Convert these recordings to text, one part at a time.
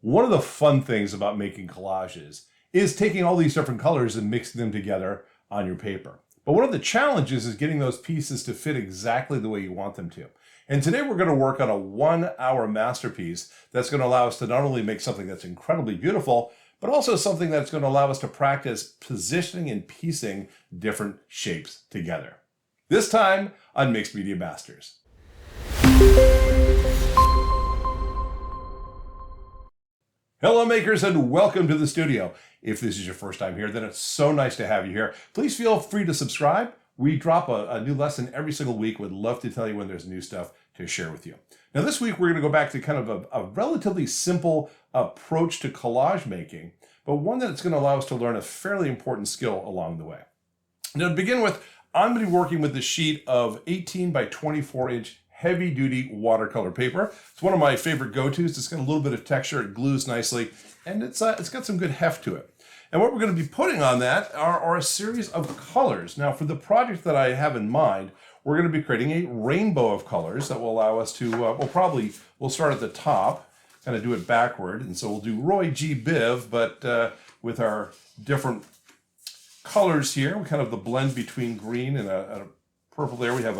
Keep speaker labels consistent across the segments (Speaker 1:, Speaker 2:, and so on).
Speaker 1: One of the fun things about making collages is taking all these different colors and mixing them together on your paper. But one of the challenges is getting those pieces to fit exactly the way you want them to. And today we're going to work on a 1-hour masterpiece that's going to allow us to not only make something that's incredibly beautiful, but also something that's going to allow us to practice positioning and piecing different shapes together. This time on Mixed Media Masters. Hello makers and welcome to the studio. If this is your first time here, then it's so nice to have you here. Please feel free to subscribe. We drop a new lesson every single week. Would love to tell you when there's new stuff to share with you. Now this week we're going to go back to kind of a relatively simple approach to collage making, but one that's going to allow us to learn a fairly important skill along the way. Now to begin with, I'm going to be working with the sheet of 18 by 24 inch heavy-duty watercolor paper. It's one of my favorite go-tos. It's got a little bit of texture, it glues nicely, and it's got some good heft to it. And what we're going to be putting on that are a series of colors. Now, for the project that I have in mind, we're going to be creating a rainbow of colors that will allow us to, we'll start at the top, kind of do it backward, and so we'll do Roy G. Biv, but with our different colors here, we kind of the blend between green and a purple there. We have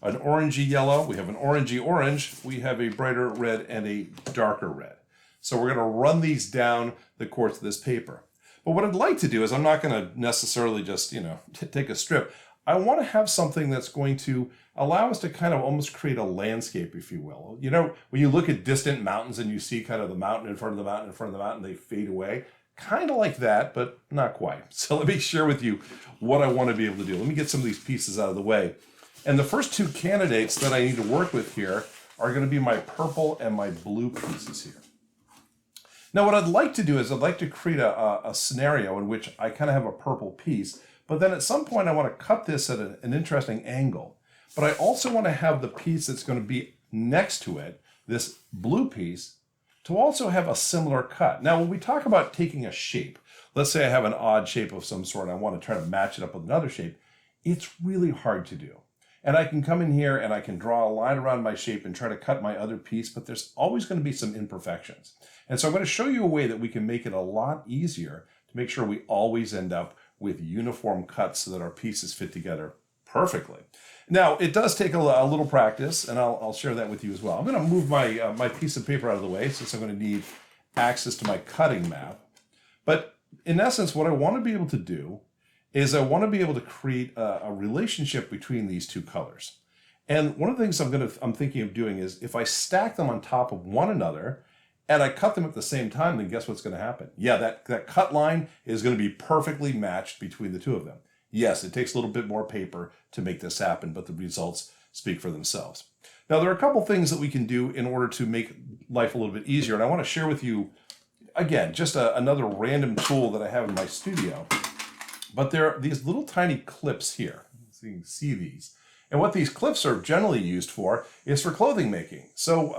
Speaker 1: an orangey yellow, we have an orangey orange, we have a brighter red and a darker red. So we're going to run these down the course of this paper. But what I'd like to do is I'm not going to necessarily just, take a strip. I want to have something that's going to allow us to kind of almost create a landscape, if you will. You know, when you look at distant mountains and you see kind of the mountain in front of the mountain in front of the mountain, they fade away. Kind of like that, but not quite. So let me share with you what I want to be able to do. Let me get some of these pieces out of the way. And the first two candidates that I need to work with here are going to be my purple and my blue pieces here. Now what I'd like to do is I'd like to create a scenario in which I kind of have a purple piece, but then at some point I want to cut this at an interesting angle. But I also want to have the piece that's going to be next to it, this blue piece, to also have a similar cut. Now when we talk about taking a shape, let's say I have an odd shape of some sort and I want to try to match it up with another shape, it's really hard to do. And I can come in here and I can draw a line around my shape and try to cut my other piece, but there's always going to be some imperfections. And so I'm going to show you a way that we can make it a lot easier to make sure we always end up with uniform cuts so that our pieces fit together perfectly. Now, it does take a little practice, and I'll share that with you as well. I'm going to move my piece of paper out of the way since I'm going to need access to my cutting map. But in essence, what I want to be able to do is I want to be able to create a relationship between these two colors. And one of the things I'm thinking of doing is if I stack them on top of one another and I cut them at the same time, then guess what's going to happen? Yeah, that cut line is going to be perfectly matched between the two of them. Yes, it takes a little bit more paper to make this happen, but the results speak for themselves. Now, there are a couple things that we can do in order to make life a little bit easier, and I want to share with you, again, just another random tool that I have in my studio. But there are these little tiny clips here. So you can see these. And what these clips are generally used for is for clothing making. So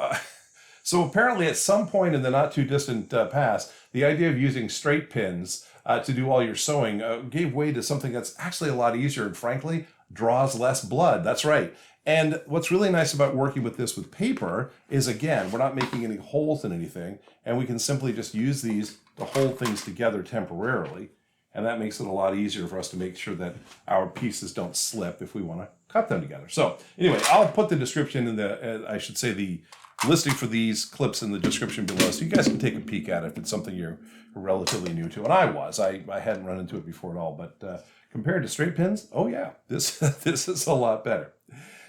Speaker 1: apparently at some point in the not too distant past, the idea of using straight pins to do all your sewing gave way to something that's actually a lot easier and frankly draws less blood. That's right. And what's really nice about working with this with paper is, again, we're not making any holes in anything, and we can simply just use these to hold things together temporarily. And that makes it a lot easier for us to make sure that our pieces don't slip if we want to cut them together. So anyway, I'll put the description in the listing for these clips in the description below, so you guys can take a peek at it if it's something you're relatively new to. And I hadn't run into it before at all, but compared to straight pins, oh yeah, this is a lot better.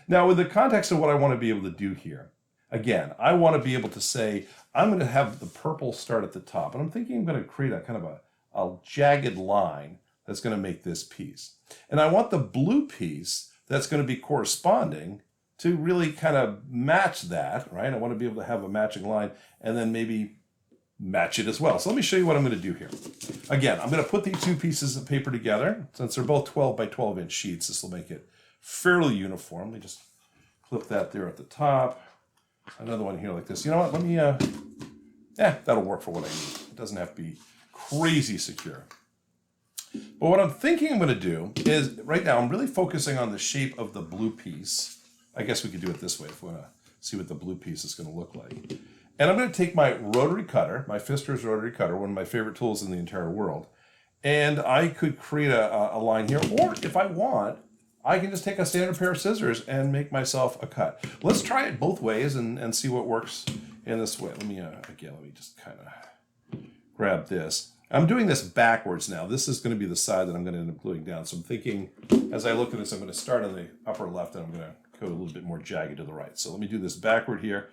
Speaker 1: Now with the context of what I want to be able to do here, again, I want to be able to say, I'm going to have the purple start at the top, and I'm thinking I'm going to create a kind of a jagged line that's going to make this piece. And I want the blue piece that's going to be corresponding to really kind of match that, right? I want to be able to have a matching line and then maybe match it as well. So let me show you what I'm going to do here. Again, I'm going to put these two pieces of paper together. Since they're both 12 by 12 inch sheets, this will make it fairly uniform. Let me just clip that there at the top. Another one here like this. You know what? Let me, that'll work for what I need. It doesn't have to be crazy secure. But what I'm thinking I'm going to do is, right now, I'm really focusing on the shape of the blue piece. I guess we could do it this way if we want to see what the blue piece is going to look like. And I'm going to take my rotary cutter, my Fister's rotary cutter, one of my favorite tools in the entire world. And I could create a line here, or if I want, I can just take a standard pair of scissors and make myself a cut. Let's try it both ways and see what works in this way. Let me just kind of grab this. I'm doing this backwards now. This is going to be the side that I'm going to end up gluing down. So I'm thinking, as I look at this, I'm going to start on the upper left and I'm going to go a little bit more jagged to the right. So let me do this backward here.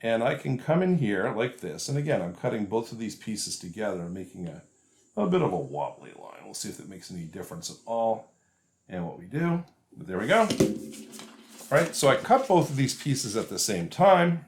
Speaker 1: And I can come in here like this. And again, I'm cutting both of these pieces together and making a bit of a wobbly line. We'll see if it makes any difference at all. And what we do, but there we go. All right, so I cut both of these pieces at the same time.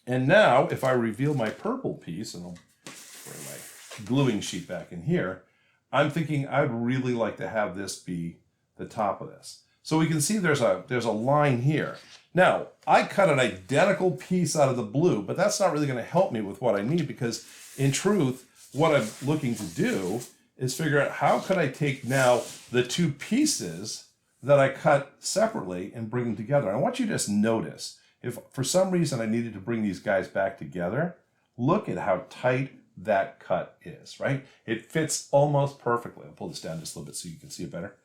Speaker 1: And now if I reveal my purple piece, and I'll bring my gluing sheet back in here, I'm thinking I'd really like to have this be the top of this. So we can see there's a line here. Now, I cut an identical piece out of the blue, but that's not really going to help me with what I need, because in truth, what I'm looking to do is figure out how could I take now the two pieces that I cut separately and bring them together. I want you to just notice, if for some reason I needed to bring these guys back together, look at how tight that cut is, right? It fits almost perfectly. I'll pull this down just a little bit so you can see it better,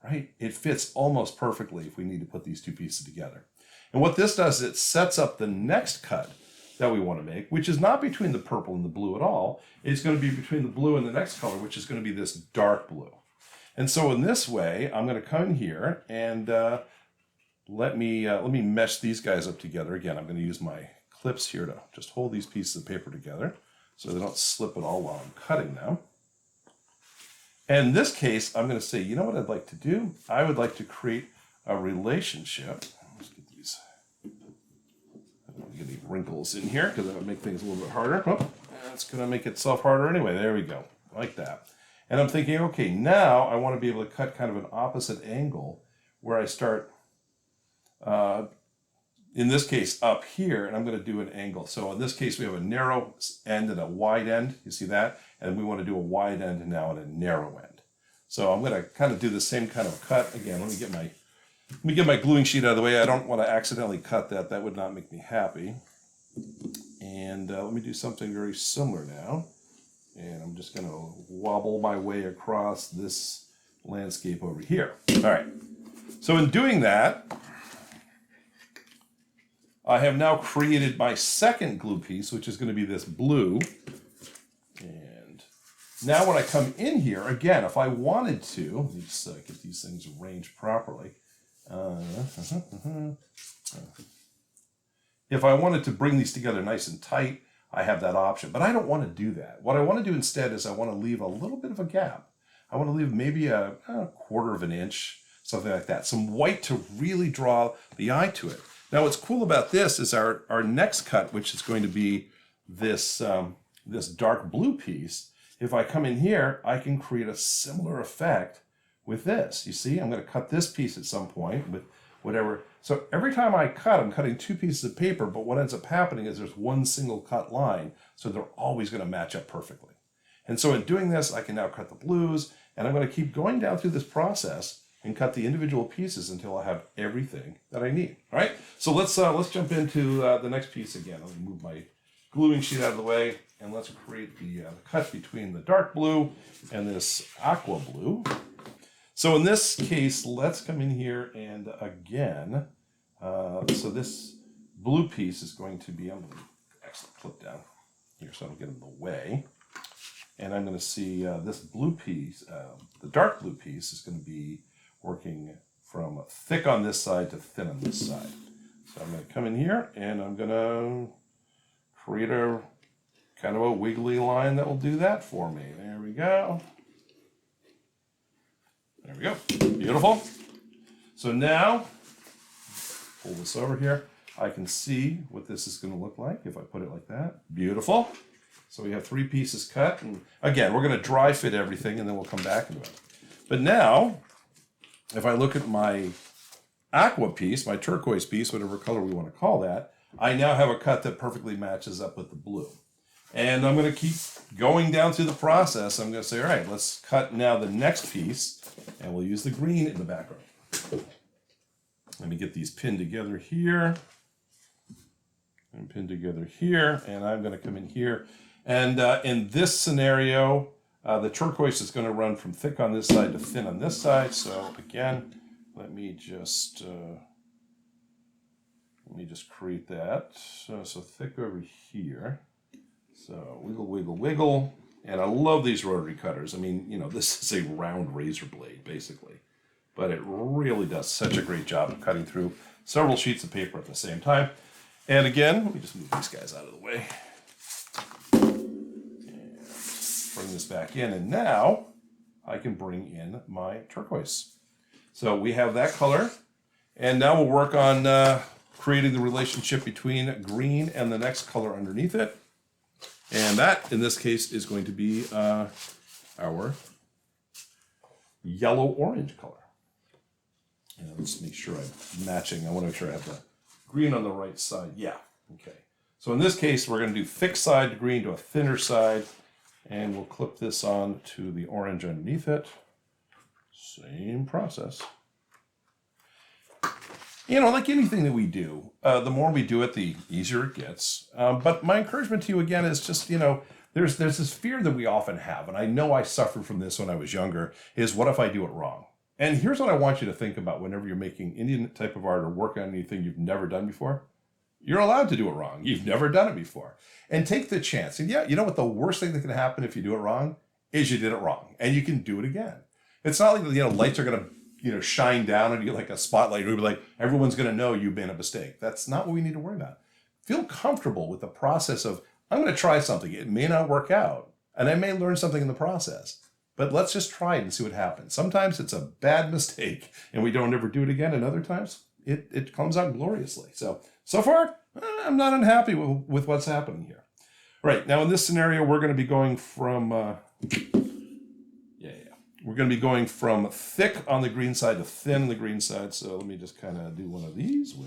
Speaker 1: right? It fits almost perfectly if we need to put these two pieces together. And what this does, it sets up the next cut that we want to make, which is not between the purple and the blue at all. It's going to be between the blue and the next color, which is going to be this dark blue. And so in this way, I'm going to come in here and let me mesh these guys up together. Again, I'm going to use my clips here to just hold these pieces of paper together so they don't slip at all while I'm cutting them. And in this case, I'm going to say, you know what I'd like to do? I would like to create a relationship. Let's get these. I don't want to get any wrinkles in here because that would make things a little bit harder. Oh, that's going to make itself harder anyway. There we go, like that. And I'm thinking, okay, now I want to be able to cut kind of an opposite angle where I start, in this case, up here, and I'm going to do an angle. So in this case, we have a narrow end and a wide end. You see that? And we want to do a wide end now and a narrow end. So I'm going to kind of do the same kind of cut. Again, let me get my gluing sheet out of the way. I don't want to accidentally cut that. That would not make me happy. And let me do something very similar now. And I'm just going to wobble my way across this landscape over here. All right. So in doing that, I have now created my second glue piece, which is going to be this blue. And now when I come in here, again, if I wanted to, let me just get these things arranged properly. If I wanted to bring these together nice and tight, I have that option, but I don't want to do that. What I want to do instead is I want to leave a little bit of a gap. I want to leave maybe a quarter of an inch, something like that. Some white to really draw the eye to it. Now what's cool about this is our next cut, which is going to be this, this dark blue piece. If I come in here, I can create a similar effect with this. You see, I'm going to cut this piece at some point with whatever. So every time I cut, I'm cutting two pieces of paper, but what ends up happening is there's one single cut line, so they're always going to match up perfectly. And so in doing this, I can now cut the blues, and I'm going to keep going down through this process and cut the individual pieces until I have everything that I need. All right, so let's jump into the next piece again. Let me move my gluing sheet out of the way, and let's create the cut between the dark blue and this aqua blue. So in this case, let's come in here and again, so this blue piece is going to be, I'm going to actually flip down here so I don't get in the way. And I'm going to see this blue piece, the dark blue piece is going to be working from thick on this side to thin on this side. So I'm going to come in here and I'm going to create a kind of a wiggly line that will do that for me. There we go. There we go, beautiful. So now, pull this over here. I can see what this is going to look like if I put it like that. Beautiful. So we have three pieces cut. And again, we're going to dry fit everything and then we'll come back into it. But now, if I look at my aqua piece, my turquoise piece, whatever color we want to call that, I now have a cut that perfectly matches up with the blue. And I'm going to keep going down through the process. I'm going to say, all right, let's cut now the next piece. And we'll use the green in the background. Let me get these pinned together here. and pin together here, and I'm going to come in here. And in this scenario, the turquoise is going to run from thick on this side to thin on this side. So again, let me just create that. So thick over here. So wiggle, wiggle, wiggle. And I love these rotary cutters. I mean, you know, this is a round razor blade, basically. But it really does such a great job of cutting through several sheets of paper at the same time. And again, let me just move these guys out of the way. And bring this back in. And now I can bring in my turquoise. So we have that color. And now we'll work on creating the relationship between green and the next color underneath it. And that, in this case, is going to be our yellow-orange color. And let's make sure I'm matching. I want to make sure I have the green on the right side. Yeah, okay. So in this case, we're going to do thick side green to a thinner side. And we'll clip this on to the orange underneath it. Same process. You know, like anything that we do, the more we do it, the easier it gets. But my encouragement to you, again, is just, you know, there's this fear that we often have, and I know I suffered from this when I was younger, is what if I do it wrong? And here's what I want you to think about whenever you're making any type of art or working on anything you've never done before. You're allowed to do it wrong. You've never done it before. And take the chance. And yeah, you know what the worst thing that can happen if you do it wrong is you did it wrong, and you can do it again. It's not like, you know, lights are going to, you know, shine down on you like a spotlight. We'll be like, everyone's going to know you've made a mistake. That's not what we need to worry about. Feel comfortable with the process of, I'm going to try something. It may not work out, and I may learn something in the process, but let's just try it and see what happens. Sometimes it's a bad mistake, and we don't ever do it again, and other times it comes out gloriously. So far, I'm not unhappy with what's happening here. Right, now in this scenario, we're going to be going from... We're going to be going from thick on the green side to thin on the green side. So let me just kind of do one of these. There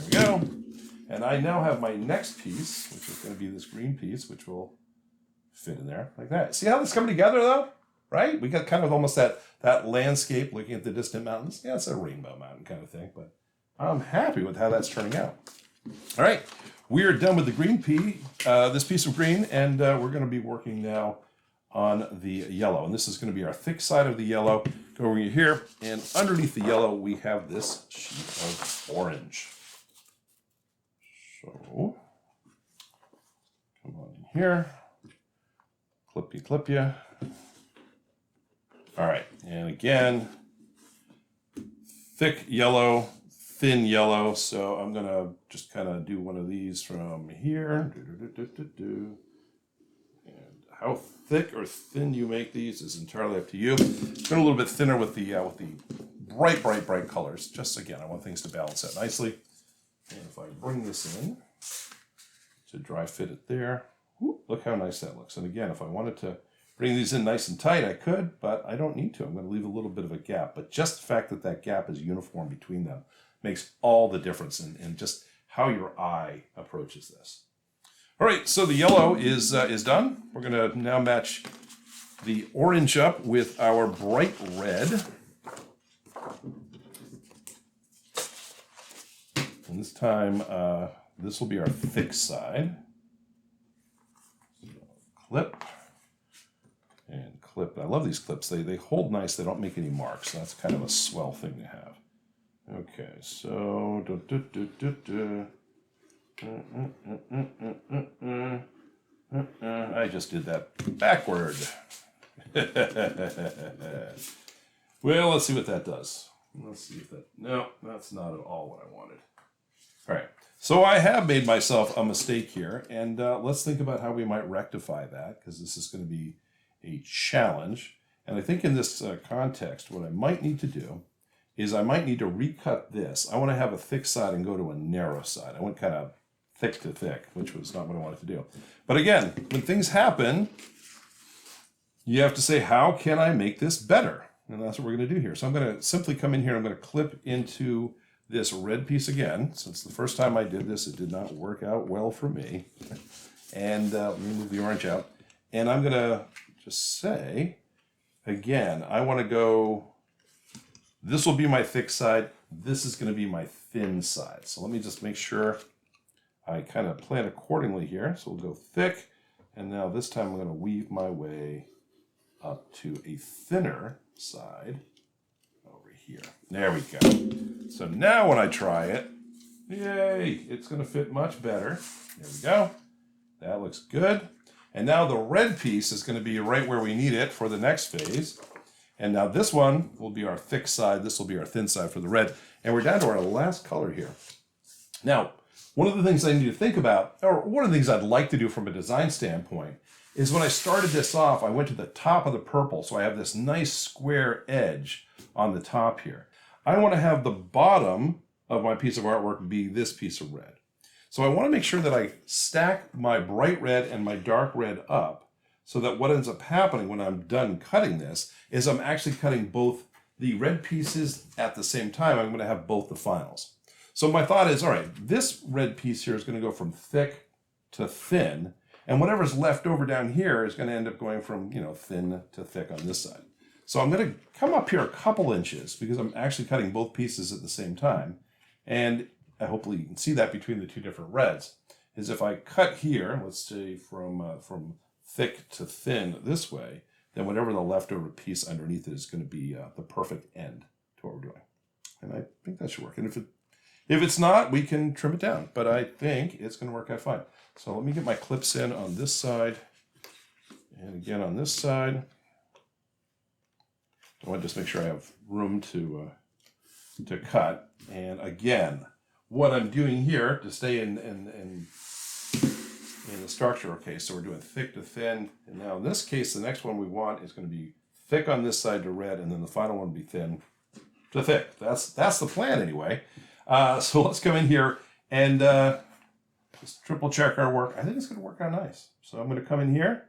Speaker 1: we go. And I now have my next piece, which is going to be this green piece, which will fit in there like that. See how this coming together, though? Right? We got kind of almost that landscape looking at the distant mountains. Yeah, it's a rainbow mountain kind of thing, but I'm happy with how that's turning out. All right, we are done with the green this piece of green, and we're going to be working now on the yellow. And this is going to be our thick side of the yellow. Go over here, and underneath the yellow, we have this sheet of orange. So, come on in here. Clip you. All right, and again, thick yellow, thin yellow. So I'm going to just kind of do one of these from here. And how thick or thin you make these is entirely up to you. Go a little bit thinner with the bright colors. Just again, I want things to balance out nicely. And if I bring this in to dry fit it there, whoop, look how nice that looks. And again, if I wanted to bring these in nice and tight, I could, but I don't need to. I'm going to leave a little bit of a gap. But just the fact that that gap is uniform between them makes all the difference in just how your eye approaches this. All right, so the yellow is done. We're going to now match the orange up with our bright red. And this time, this will be our thick side. So clip and clip. I love these clips. They hold nice. They don't make any marks. That's kind of a swell thing to have. Okay, so... I just did that backward. Well, let's see what that does. Let's see if that... No, that's not at all what I wanted. All right. So I have made myself a mistake here, and let's think about how we might rectify that, because this is going to be a challenge. And I think in this context, what I might need to do is I might need to recut this. I want to have a thick side and go to a narrow side. I went kind of thick to thick, which was not what I wanted to do. But again, when things happen, you have to say, how can I make this better? And that's what we're going to do here. So I'm going to simply come in here. I'm going to clip into this red piece again. Since the first time I did this, it did not work out well for me. And let me move the orange out. And I'm going to just say, again, I want to go, this will be my thick side. this is going to be my thin side. So let me just make sure I kind of plan accordingly here. So we'll go thick. And now this time I'm going to weave my way up to a thinner side over here. There we go. So now when I try it, yay, it's going to fit much better. There we go. That looks good. And now the red piece is going to be right where we need it for the next phase. And now this one will be our thick side. This will be our thin side for the red. And we're down to our last color here. Now, one of the things I need to think about, or one of the things I'd like to do from a design standpoint, is when I started this off, I went to the top of the purple. So I have this nice square edge on the top here. I want to have the bottom of my piece of artwork be this piece of red. So I want to make sure that I stack my bright red and my dark red up so that what ends up happening when I'm done cutting this is I'm actually cutting both the red pieces at the same time. I'm going to have both the finals. So my thought is, all right, this red piece here is going to go from thick to thin, and whatever's left over down here is going to end up going from, thin to thick on this side. So I'm going to come up here a couple inches because I'm actually cutting both pieces at the same time. And hopefully you can see that between the two different reds, is if I cut here, let's say from thick to thin this way, then whatever the leftover piece underneath it is going to be the perfect end to what we're doing. And I think that should work. And if it's not, we can trim it down, but I think it's going to work out fine. So let me get my clips in on this side and again on this side. I want to just make sure I have room to cut. And again, what I'm doing here to stay in the structure, okay, so we're doing thick to thin, and now in this case, the next one we want is going to be thick on this side to red, and then the final one will be thin to thick. That's the plan anyway. So let's come in here and just triple check our work. I think it's going to work out nice. So I'm going to come in here,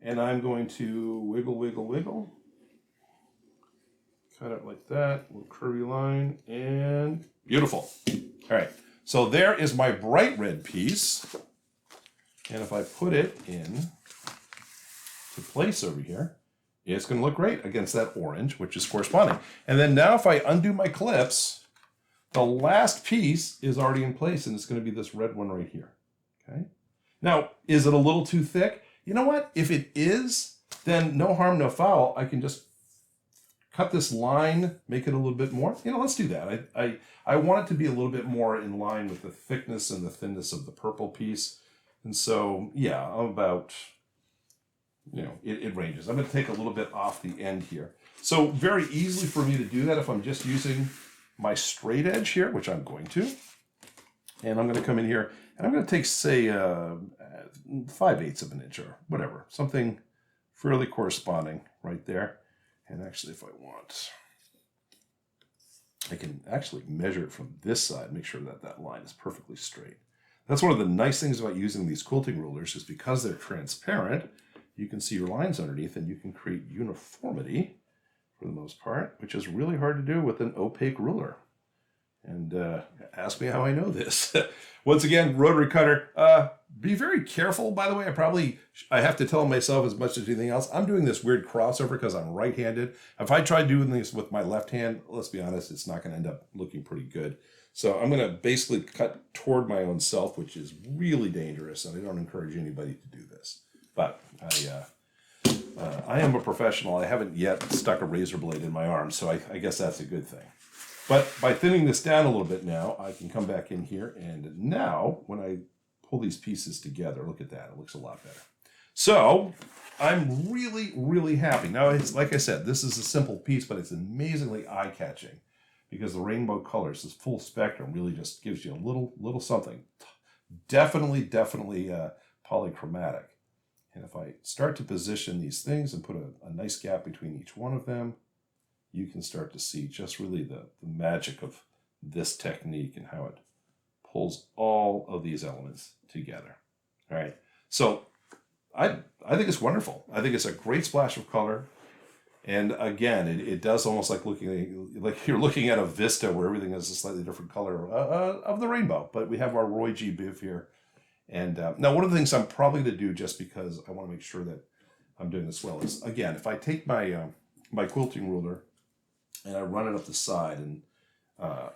Speaker 1: and I'm going to wiggle, wiggle, wiggle. Cut it like that, a little curvy line, and beautiful. All right, so there is my bright red piece. And if I put it in to place over here, it's going to look great against that orange, which is corresponding. And then now if I undo my clips, the last piece is already in place, and it's going to be this red one right here. Okay. Now, is it a little too thick? You know what? If it is, then no harm, no foul. I can just cut this line, make it a little bit more. Let's do that. I want it to be a little bit more in line with the thickness and the thinness of the purple piece. And so, yeah, I'm about, it ranges. I'm going to take a little bit off the end here. So very easily for me to do that if I'm just using my straight edge here, which I'm going to. And I'm going to come in here and I'm going to take, say, 5/8 of an inch or whatever, something fairly corresponding right there. And actually, if I want, I can actually measure it from this side, make sure that that line is perfectly straight. That's one of the nice things about using these quilting rulers is because they're transparent, you can see your lines underneath and you can create uniformity for the most part, which is really hard to do with an opaque ruler. And ask me how I know this. Once again, rotary cutter. Be very careful, by the way. I have to tell myself as much as anything else, I'm doing this weird crossover because I'm right-handed. If I try doing this with my left hand, let's be honest, it's not going to end up looking pretty good. So I'm going to basically cut toward my own self, which is really dangerous, and I don't encourage anybody to do this. But I am a professional. I haven't yet stuck a razor blade in my arm, so I guess that's a good thing. But by thinning this down a little bit now, I can come back in here, and now when I pull these pieces together, look at that, it looks a lot better. So I'm really, really happy. Now, it's like I said, this is a simple piece, but it's amazingly eye-catching because the rainbow colors, this full spectrum, really just gives you a little something. Definitely polychromatic. And if I start to position these things and put a nice gap between each one of them, you can start to see just really the magic of this technique and how it pulls all of these elements together. All right. So I think it's wonderful. I think it's a great splash of color. And again, it does almost like you're looking at a vista where everything is a slightly different color of the rainbow. But we have our Roy G. Biv here. And now one of the things I'm probably going to do just because I want to make sure that I'm doing this well is, again, if I take my my quilting ruler and I run it up the side, and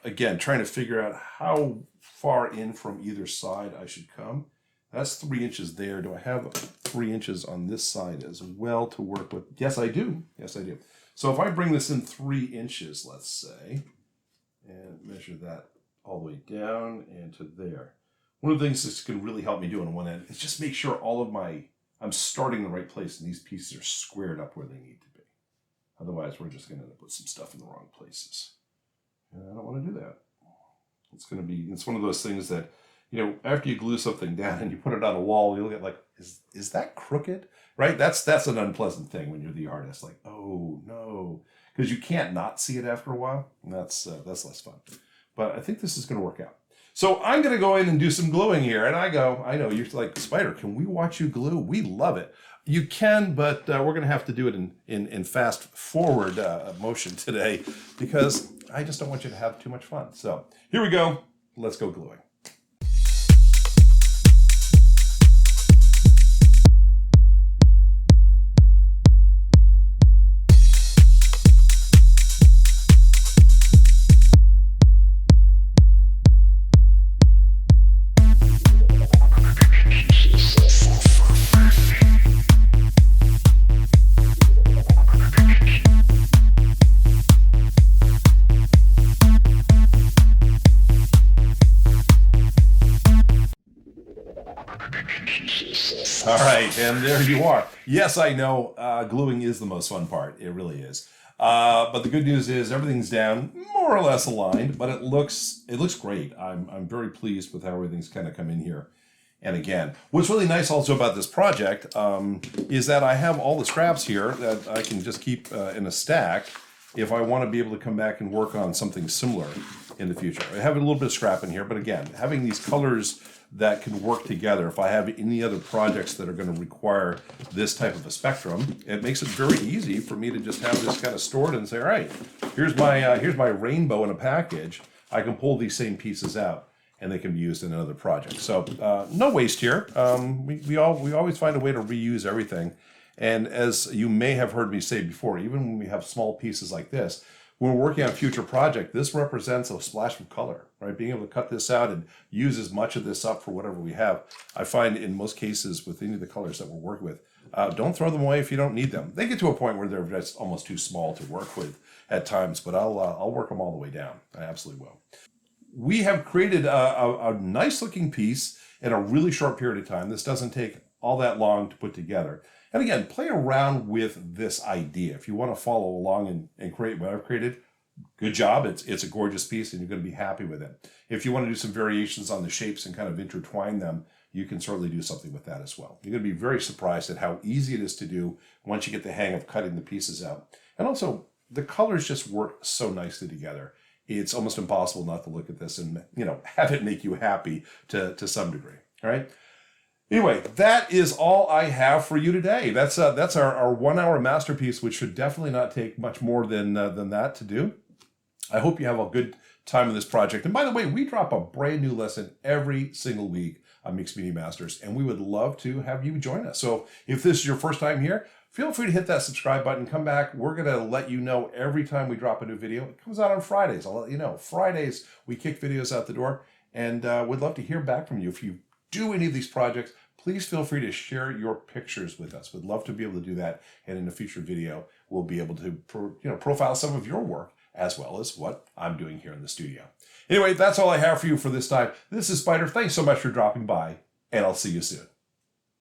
Speaker 1: Again, trying to figure out how far in from either side I should come. That's 3 inches there. Do I have 3 inches on this side as well to work with? Yes, I do. Yes, I do. So if I bring this in 3 inches, let's say, and measure that all the way down and to there. One of the things this can really help me do on one end is just make sure I'm starting in the right place and these pieces are squared up where they need to be. Otherwise, we're just going to end up with some stuff in the wrong places. And I don't want to do that. It's one of those things that, after you glue something down and you put it on a wall, you'll get like, is that crooked? Right? That's an unpleasant thing when you're the artist. Like, oh no, because you can't not see it after a while. And that's less fun. But I think this is going to work out. So I'm going to go in and do some gluing here. And I know, you're like, Spider, can we watch you glue? We love it. You can, but we're going to have to do it in fast forward motion today because I just don't want you to have too much fun. So here we go. Let's go gluing. All right, and there you are. Yes, I know, gluing is the most fun part. It really is. But the good news is everything's down, more or less aligned, but it looks great. I'm very pleased with how everything's kind of come in here. And again, what's really nice also about this project is that I have all the scraps here that I can just keep in a stack if I want to be able to come back and work on something similar in the future. I have a little bit of scrap in here, but again, having these colors that can work together, if I have any other projects that are going to require this type of a spectrum, it makes it very easy for me to just have this kind of stored and say, all right, here's my rainbow in a package. I can pull these same pieces out and they can be used in another project. So no waste here. We always find a way to reuse everything. And as you may have heard me say before, even when we have small pieces like this, when we're working on a future project, this represents a splash of color, right? Being able to cut this out and use as much of this up for whatever we have. I find in most cases with any of the colors that we're working with, don't throw them away if you don't need them. They get to a point where they're just almost too small to work with at times, but I'll work them all the way down. I absolutely will. We have created a nice looking piece in a really short period of time. This doesn't take all that long to put together. And again, play around with this idea. If you want to follow along and create what I've created, good job. It's a gorgeous piece and you're going to be happy with it. If you want to do some variations on the shapes and kind of intertwine them, you can certainly do something with that as well. You're going to be very surprised at how easy it is to do once you get the hang of cutting the pieces out. And also, the colors just work so nicely together. It's almost impossible not to look at this and have it make you happy to some degree. All right. Anyway, that is all I have for you today. That's our 1 hour masterpiece, which should definitely not take much more than that to do. I hope you have a good time in this project. And by the way, we drop a brand new lesson every single week on Mixed Media Masters, and we would love to have you join us. So if this is your first time here, feel free to hit that subscribe button. Come back. We're going to let you know every time we drop a new video. It comes out on Fridays. I'll let you know. Fridays, we kick videos out the door, and we'd love to hear back from you. If you do any of these projects, please feel free to share your pictures with us. We'd love to be able to do that. And in a future video, we'll be able to profile some of your work as well as what I'm doing here in the studio. Anyway, that's all I have for you for this time. This is Spider. Thanks so much for dropping by, and I'll see you soon.